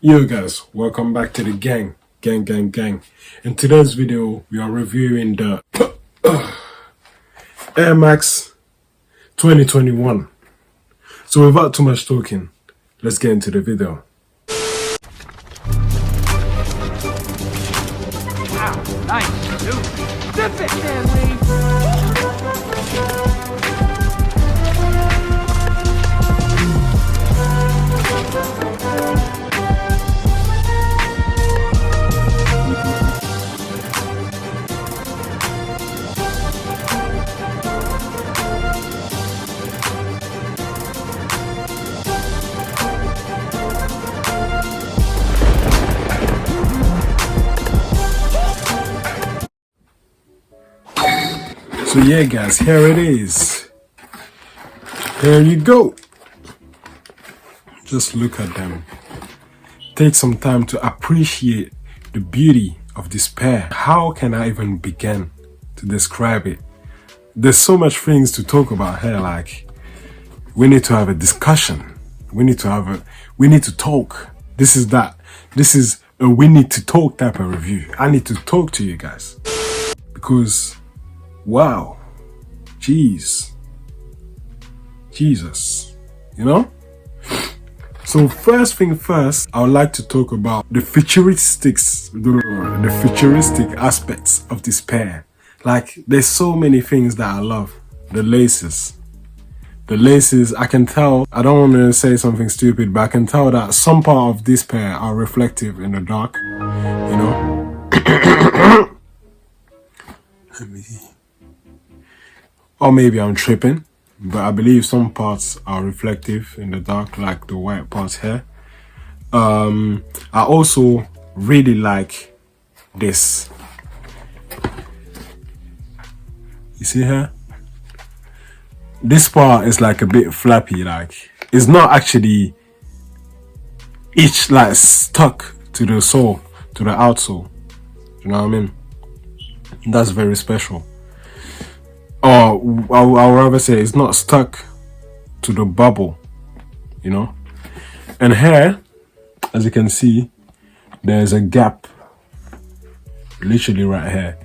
Yo guys, welcome back to the gang. In today's video, we are reviewing the Air Max 2021. So without too much talking, let's get into the video. Wow, nice dude. Zip it, Stanley. So yeah guys, here it is. Here you go. Just look at them. Take some time to appreciate the beauty of this pair. How can I even begin to describe it? There's so much things to talk about here. Like, we need to have a discussion. We need to talk. This is a we need to talk type of review. I need to talk to you guys because wow, Jesus, you know? So first thing first, I would like to talk about the futuristic aspects of this pair. Like, there's so many things that I love. The laces, I can tell, I don't want to say something stupid, but I can tell that some part of this pair are reflective in the dark, you know? Let me see. Or maybe I'm tripping, but I believe some parts are reflective in the dark, like the white parts here. I also really like this. You see here? This part is like a bit flappy, like it's not actually like stuck to the sole, to the outsole. You know what I mean? That's very special. Or I'll rather say it's not stuck to the bubble, you know. And here, as you can see, there's a gap, literally right here,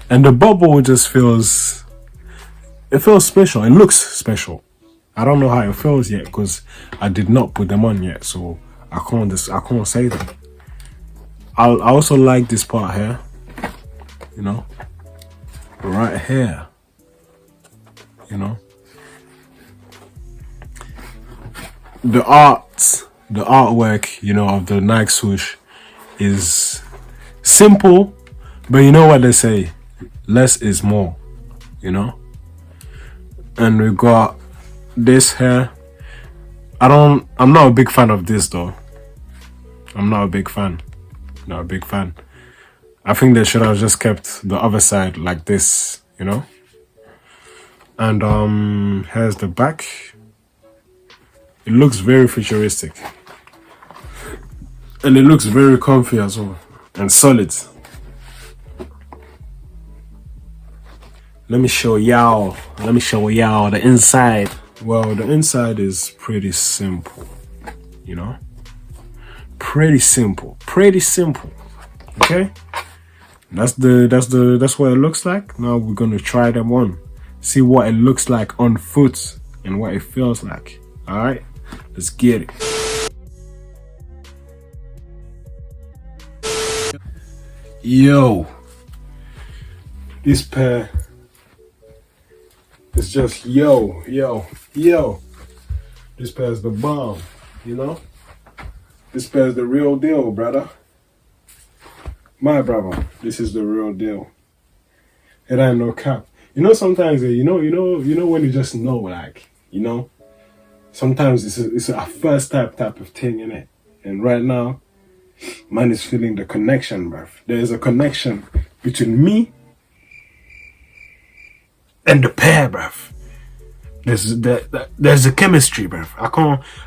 and the bubble just feels special. It looks special. I don't know how it feels yet because I did not put them on yet, so I can't say that. I also like this part here, you know, right here. You know, the artwork, you know, of the Nike swoosh is simple, but you know what they say, less is more, you know. And we got this here. I'm not a big fan of this though. I'm not a big fan. I think they should have just kept the other side like this, you know. And here's the back. It looks very futuristic, and it looks very comfy as well and solid. Let me show y'all the inside. Well, the inside is pretty simple, you know, pretty simple. Okay, that's what it looks like. Now we're gonna try them on. See what it looks like on foot and what it feels like. All right, let's get it. Yo, this pair is just yo. This pair is the bomb, you know. This pair is the real deal, brother. My brother, this is the real deal. It ain't no cap. You know, sometimes, you know when you just know, like, you know, sometimes it's a first type of thing, innit? And right now, man is feeling the connection, bruv. There's a connection between me and the pair, bruv. There's a chemistry, bruv.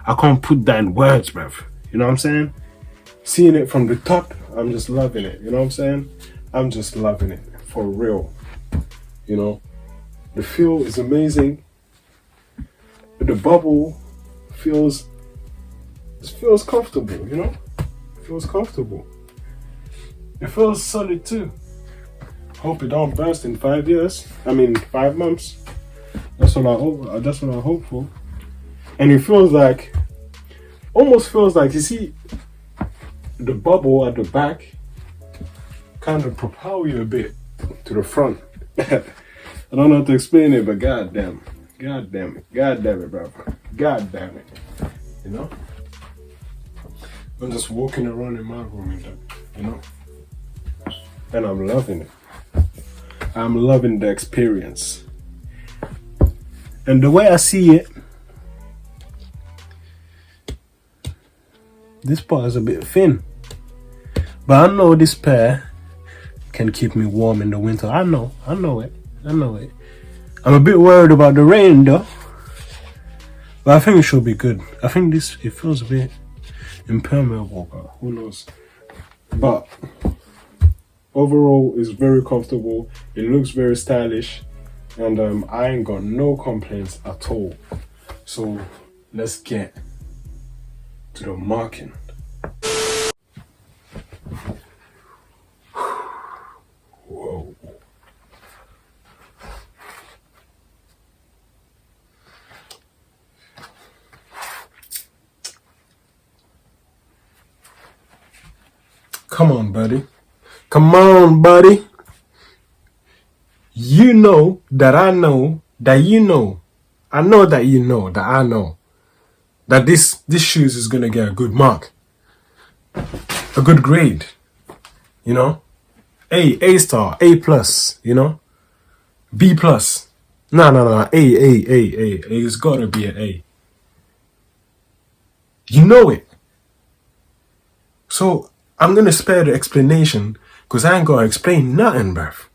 I can't put that in words, bruv. You know what I'm saying? Seeing it from the top, I'm just loving it. You know what I'm saying? I'm just loving it for real. You know, the feel is amazing. The bubble feels comfortable, you know? feels comfortable. It feels solid too. Hope it don't burst in 5 years. I mean 5 months. That's what I hope. That's what I hope for. And it feels like, almost feels like, you see, the bubble at the back kind of propel you a bit to the front. I don't know how to explain it, but god damn it, bro. God damn it. You know? I'm just walking around in my room in that, you know? And I'm loving it. I'm loving the experience. And the way I see it, this part is a bit thin. But I know this pair can keep me warm in the winter. I know it. I'm a bit worried about the rain though. But I think it should be good. I think it feels a bit impermeable, but who knows. But overall, it's very comfortable. It looks very stylish. And I ain't got no complaints at all. So let's get to the marking. Whoa. Come on, buddy. Come on, buddy. You know that I know that you know. I know that you know that I know that this shoes is gonna get a good mark, a good grade. You know, A star, A plus. You know, B plus. No. A. It's gotta be an A. You know it. So I'm gonna spare the explanation because I ain't gonna explain nothing, bruv.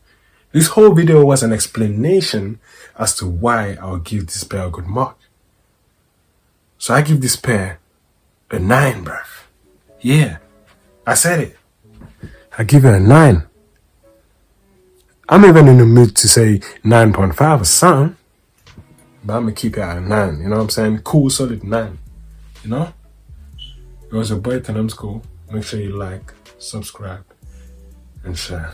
This whole video was an explanation as to why I'll give this pair a good mark. So I give this pair a 9, bruv. Yeah, I said it. I give it a 9. I'm even in the mood to say 9.5 or something. But I'm gonna keep it at a 9, you know what I'm saying? Cool, solid 9, you know? It was your boy Tanam's Cool. Make sure you like, subscribe, and share.